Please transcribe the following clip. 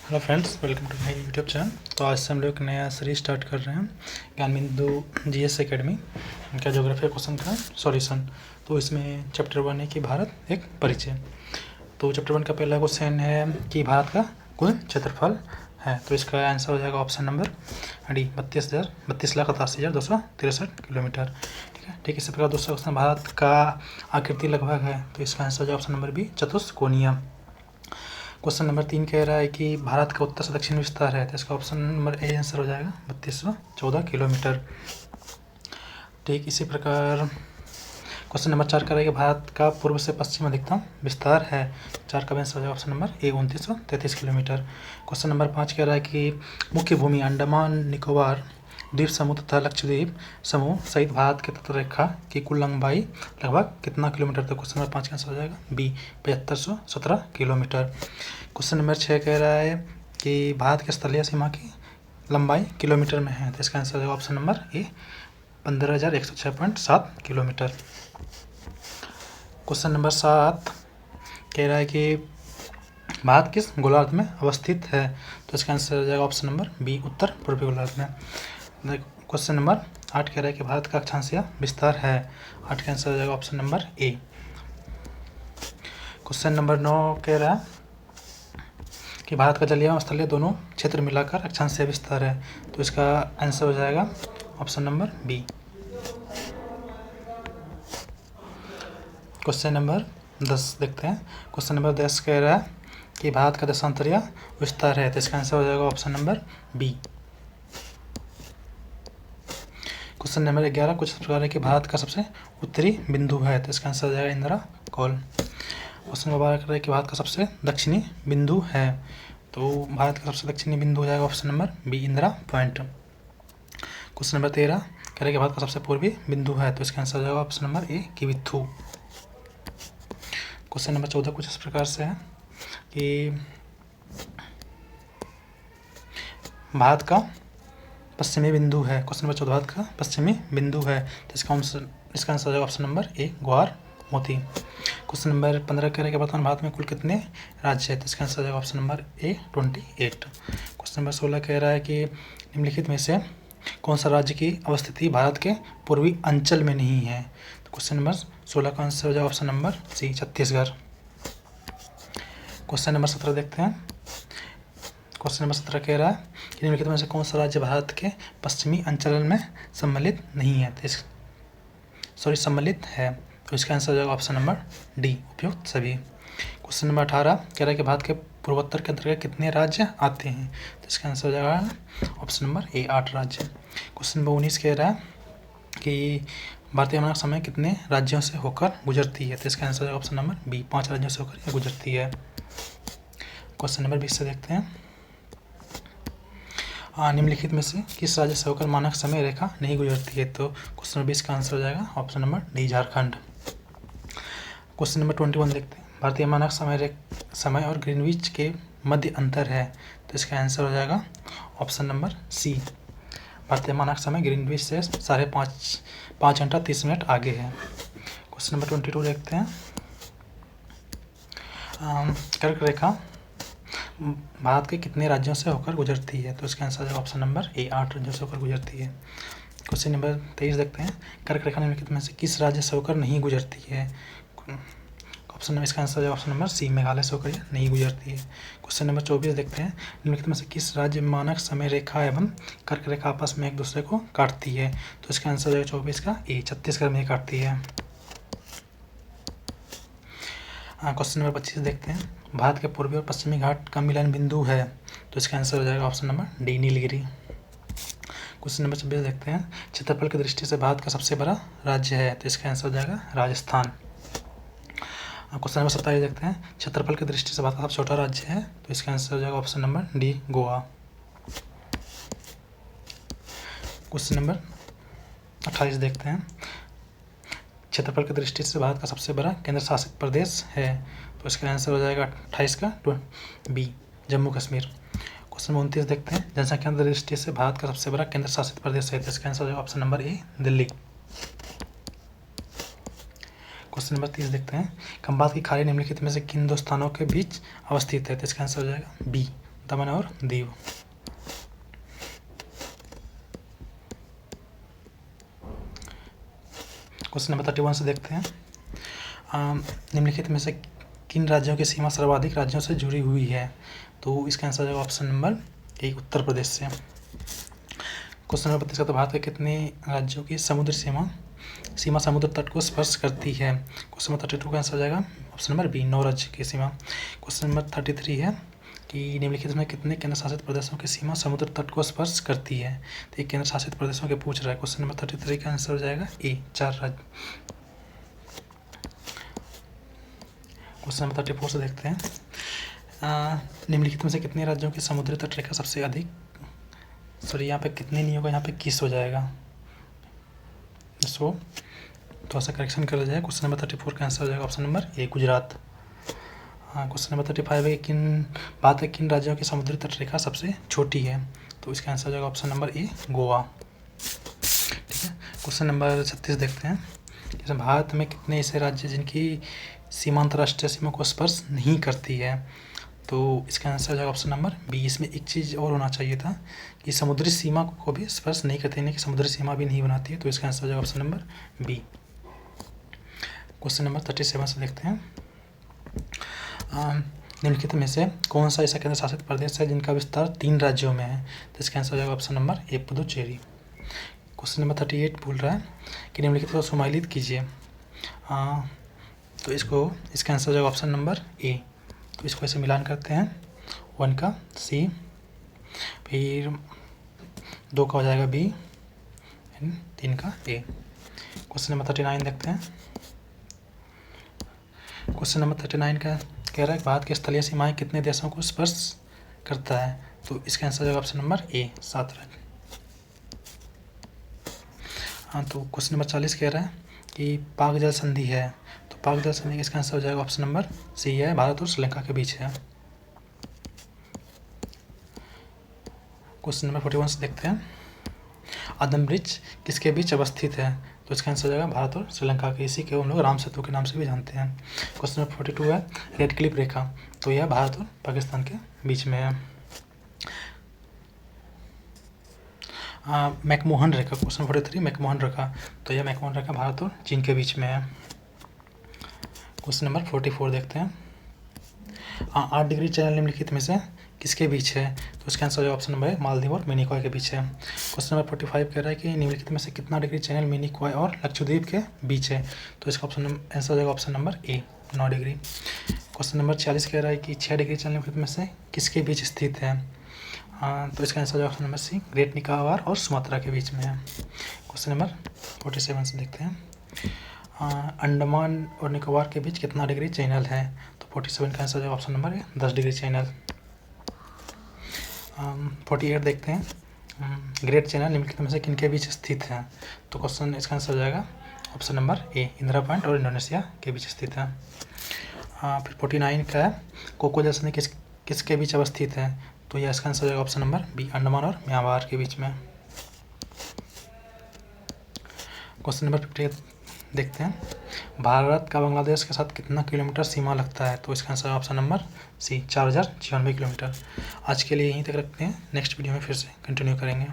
Hello friends, welcome to my YouTube channel. तो आज से हम लोग एक नया सीरीज स्टार्ट कर रहे हैं, ज्ञान बिंदु जीएस एकेडमी। इनका ज्योग्राफी क्वेश्चन का सॉल्यूशन। तो इसमें चैप्टर 1 है कि भारत एक परिचय। तो चैप्टर 1 का पहला क्वेश्चन है कि भारत का कुल क्षेत्रफल है। तो इसका आंसर हो जाएगा ऑप्शन नंबर डी, 32,88,263 किलोमीटर। ठीक है। ठीक इसी प्रकार दूसरा क्वेश्चन, भारत का आकृति लगभग है। तो इसका आंसर हो जाएगा ऑप्शन नंबर बी, चतुष्कोणीय। क्वेश्चन नंबर 3 कह रहा है कि भारत का उत्तर से दक्षिण विस्तार है। तो इसका ऑप्शन नंबर ए आंसर हो जाएगा 3214 किलोमीटर। ठीक इसी प्रकार क्वेश्चन नंबर 4 कह रहा है कि भारत का पूर्व से पश्चिम अधिकतम विस्तार है। 4 का आंसर हो जाएगा option number A, 2933 kilometre. Question number 5 कह रहा है कि मुख्य भूमि अंडमान निकोबार द्वीप समूह तथा लक्षद्वीप समूह सहित भारत के तट रेखा की कुल लंबाई लगभग कितना किलोमीटर। तो क्वेश्चन नंबर 5 का आंसर हो जाएगा बी, 7517 किलोमीटर। क्वेश्चन नंबर 6 कह रहा है कि भारत के स्थलीय सीमा की लंबाई किलोमीटर में है। तो इसका आंसर हो जाएगा option number A, 15,106.7 kilometre. Question number 7 कह रहा है कि भारत किस गोलार्ध में अवस्थित है। तो इसका आंसर हो जाएगा ऑप्शन नंबर बी, उत्तर पूर्वी गोलार्ध में। क्वेश्चन नंबर 8 कह रहा है कि भारत का अक्षांशीय विस्तार है। 8 का आंसर हो जाएगा option number A. Question number 9 कह रहा है कि भारत का जलीय एवं स्थलीय दोनों क्षेत्र मिलाकर अक्षांशीय विस्तार है। तो इसका आंसर हो जाएगा option number B. Question number 10 देखते हैं। क्वेश्चन नंबर 10 कह रहा है कि भारत का देशांतरीय विस्तार है। तो इसका आंसर हो जाएगा option number B. Question number 11 कुछ इस प्रकार है कि भारत का सबसे उत्तरी बिंदु है। तो इसका आंसर हो जाएगा इंदिरा कॉल। क्वेश्चन नंबर 12 कह रहा है कि भारत का सबसे दक्षिणी बिंदु है। तो भारत का सबसे दक्षिणी बिंदु हो जाएगा option number B, Indira point. Question number 13 कह रहा है कि भारत का सबसे पूर्वी बिंदु है। तो इसका आंसर हो जाएगा option number A, Kibithu. Question number 14 कुछ इस प्रकार से है कि भारत का पश्चिमी बिंदु है। क्वेश्चन नंबर 14 भारत का पश्चिमी बिंदु है। तो इसका आंसर हो जाएगा ऑप्शन नंबर ए, ग्वार मोती। क्वेश्चन नंबर 15 कह रहा है कि वर्तमान भारत में कुल कितने राज्य है। तो इसका आंसर हो जाएगा option number A, 28। Question number 16 कह रहा है कि निम्नलिखित में से कौन सा राज्य की अवस्थिति भारत के पूर्वी अंचल में नहीं है। तो क्वेश्चन नंबर 16 का आंसर हो जाएगा option number C, Chhattisgarh. Question number 17 देखते हैं। क्वेश्चन नंबर 17 कह रहा है कि निम्नलिखित में से कौन सा राज्य भारत के पश्चिमी अंचल में सम्मिलित नहीं है। सम्मिलित है। तो इसका आंसर हो जाएगा ऑप्शन नंबर डी, उपयुक्त सभी। क्वेश्चन नंबर 18 कह रहा है कि भारत के पूर्वोत्तर के अंतर्गत कितने राज्य आते हैं। तो इसका आंसर हो जाएगा ऑप्शन नंबर ए, 8 राज्य। क्वेश्चन नंबर 19 कह रहा है कि भारतीय मानक समय कितने राज्यों से होकर गुजरती है। तो इसका आंसर हो जाएगा ऑप्शन नंबर बी, 5 राज्यों से होकर गुजरती है। क्वेश्चन नंबर 20 से देखते हैं। निम्नलिखित में से किस राज्य से होकर मानक समय रेखा नहीं गुजरती है। तो क्वेश्चन नंबर 20 का आंसर हो जाएगा option number D, Jharkhand. Question number 21 देखते हैं। भारतीय मानक समय और ग्रीनविच के मध्य अंतर है। तो इसका आंसर हो जाएगा ऑप्शन नंबर सी, भारतीय मानक समय ग्रीनविच से 5 घंटा 30 मिनट आगे है। क्वेश्चन नंबर 22 देखते हैं। कर्क रेखा भारत के कितने राज्यों से होकर गुजरती है। तो इसका आंसर है ऑप्शन नंबर ए, 8 राज्यों से होकर गुजरती है। क्वेश्चन नंबर 23 देखते हैं। कर्क रेखा निम्नलिखित में से किस राज्य से होकर नहीं गुजरती है। ऑप्शन नंबर इसका आंसर है ऑप्शन नंबर सी, मेघालय से होकर नहीं गुजरती है। क्वेश्चन नंबर 24 देखते हैं। निम्नलिखित में से किस राज्य में मानक समय रेखा एवं कर्क रेखा आपस में एक दूसरे को काटती है। तो इसका आंसर है 24 का ए, छत्तीसगढ़ में काटती है। क्वेश्चन नंबर 25 देखते हैं। भारत के पूर्वी और पश्चिमी घाट का मिलन बिंदु है। तो इसका आंसर हो जाएगा option number D, Nilgiri. Question number 26 देखते हैं। क्षेत्रफल की दृष्टि से भारत का सबसे बड़ा राज्य है। तो इसका आंसर हो जाएगा राजस्थान। क्वेश्चन नंबर 27 देखते हैं। क्षेत्रफल की दृष्टि से भारत का सबसे छोटा राज्य है। तो इसका आंसर हो जाएगा option number D, Goa. Question number 28 देखते हैं। क्षेत्रफल की दृष्टि से भारत का सबसे बड़ा केंद्र शासित प्रदेश है। तो इसका आंसर हो जाएगा 28 का B, Jammu Kashmir. Question number 29 देखते हैं। जनसंख्या की दृष्टि से भारत का सबसे बड़ा केंद्र शासित प्रदेश है। तो इसका आंसर हो जाएगा option number A, Delhi. Question number 30 देखते हैं। खंबात की खाड़ी निम्नलिखित में से किन दो स्थानों के बीच अवस्थित है। तो इसका आंसर हो जाएगा बी, दमन और दीव। क्वेश्चन नंबर 31 से देखते हैं। निम्नलिखित में से किन राज्यों की सीमा सर्वाधिक राज्यों से जुड़ी हुई है? तो इसका आंसर होगा option number A, Uttar Pradesh से। क्वेश्चन नंबर 32 का, तो भारत के कितने राज्यों की समुद्र सीमा समुद्र तट को स्पर्श करती है? क्वेश्चन नंबर 32 का आंसर हो जाएगा ऑप्शन नंबर बी, 9 राज्य की सीमा। क्वेश्चन नंबर 33 है कि निम्नलिखित में कितने केंद्र शासित प्रदेशों की सीमा समुद्र तट को स्पर्श करती है? तो ये केंद्र शासित प्रदेशों के पूछ रहा है। क्वेश्चन नंबर 33 का आंसर हो जाएगा ए, 4 राज्य। क्वेश्चन नंबर 34 से देखते हैं। निम्नलिखित में से कितने राज्यों की समुद्री तट रेखा सबसे अधिक, सॉरी यहाँ पे कितने नहीं होगा, यहाँ पे किस हो जाएगा, सो थोड़ा सा करेक्शन कर लिया जाए। क्वेश्चन नंबर 34 का आंसर हो जाएगा option number A, Gujarat. Question number 35 है किन राज्यों की समुद्री तट रेखा सबसे छोटी है? तो इसका आंसर हो जाएगा ऑप्शन नंबर ए, गोवा। ठीक है। क्वेश्चन नंबर 36 देखते हैं। जैसे भारत में कितने ऐसे राज्य जिनकी सीमा अंतर्राष्ट्रीय सीमा को स्पर्श नहीं करती है? तो इसका आंसर हो जाएगा ऑप्शन नंबर बी। इसमें एक चीज़ और होना चाहिए था कि समुद्री सीमा को भी स्पर्श नहीं करती, यानी कि समुद्री सीमा भी नहीं बनाती है। तो इसका आंसर हो जाएगा option number B. Question number 37 से देखते हैं। निम्नलिखित में से कौन सा ऐसा केंद्र शासित प्रदेश है जिनका विस्तार 3 राज्यों में है? तो इसका आंसर हो जाएगा option number A, Puducherry. Question number 38 बोल रहा है कि निम्नलिखित को सम्मिलित कीजिए। तो इसका आंसर हो जाएगा ऑप्शन नंबर ए। तो इसको ऐसे मिलान करते हैं, 1 का सी, फिर 2 का हो जाएगा बी, 3 का ए। क्वेश्चन नंबर 39 देखते हैं। क्वेश्चन नंबर 39 का कह रहा है कि भारत की स्थलीय सीमाएं कितने देशों को स्पर्श करता है? तो इसका आंसर होगा ऑप्शन नंबर ए, 7 राज्य। तो क्वेश्चन नंबर 40 कह रहा है कि पाक जल संधि है, तो पाक जल संधि इसका आंसर हो जाएगा ऑप्शन नंबर सी है, भारत और श्रीलंका के बीच है। क्वेश्चन नंबर 41 से देखते हैं। आदम ब्रिज किसके बीच अवस्थित है? तो इसका आंसर हो जाएगा भारत और श्रीलंका के, इसी को हम लोग राम सेतु के नाम से भी जानते हैं। क्वेश्चन नंबर 42 है रेड क्लिफ रेखा, तो यह भारत और पाकिस्तान के बीच में है। मैकमोहन रेखा, क्वेश्चन 43 मैकमोहन रेखा, तो यह मैकमोहन रेखा भारत और चीन के बीच में है। क्वेश्चन नंबर 44 देखते हैं। 8 डिग्री चैनल निम्नलिखित में से किसके बीच है? तो इसका आंसर हो जाएगा ऑप्शन नंबर है, मालदीव और मिनिकॉय के बीच है। क्वेश्चन नंबर 45 कह रहा है कि निम्नलिखित में से कितना डिग्री चैनल मिनिकॉय और लक्षद्वीप के बीच है? तो इसका आंसर हो जाएगा option number A, 9 degree. Question number 46 कह रहा है कि 6 डिग्री चैनल निम्नलिखित में से किसके बीच स्थित है? तो इसका आंसर हो जाएगा option number C, great Nicobar और सुमात्रा के बीच में है। क्वेश्चन नंबर 47 से देखते हैं। अंडमान और निकोबार के बीच कितना डिग्री चैनल है? तो 47 का आंसर हो जाएगा option number A, 10 degree channel. 48 देखते हैं। ग्रेट चैनल निम्नलिखित में से किनके बीच स्थित है? तो क्वेश्चन इसका आंसर हो जाएगा option number A, Indira point और इंडोनेशिया के बीच स्थित है। फिर 49 का है कोको जल संधि किसके बीच अवस्थित है? तो यह इसका आंसर हो जाएगा ऑप्शन नंबर बी, अंडमान और म्यांमार के बीच में। क्वेश्चन नंबर 58 देखते हैं। भारत का बांग्लादेश के साथ कितना किलोमीटर सीमा लगता है? तो इसका answer option number C, 4096 kilometre. आज के लिए यहीं तक रखते हैं, नेक्स्ट वीडियो में फिर से कंटिन्यू करेंगे।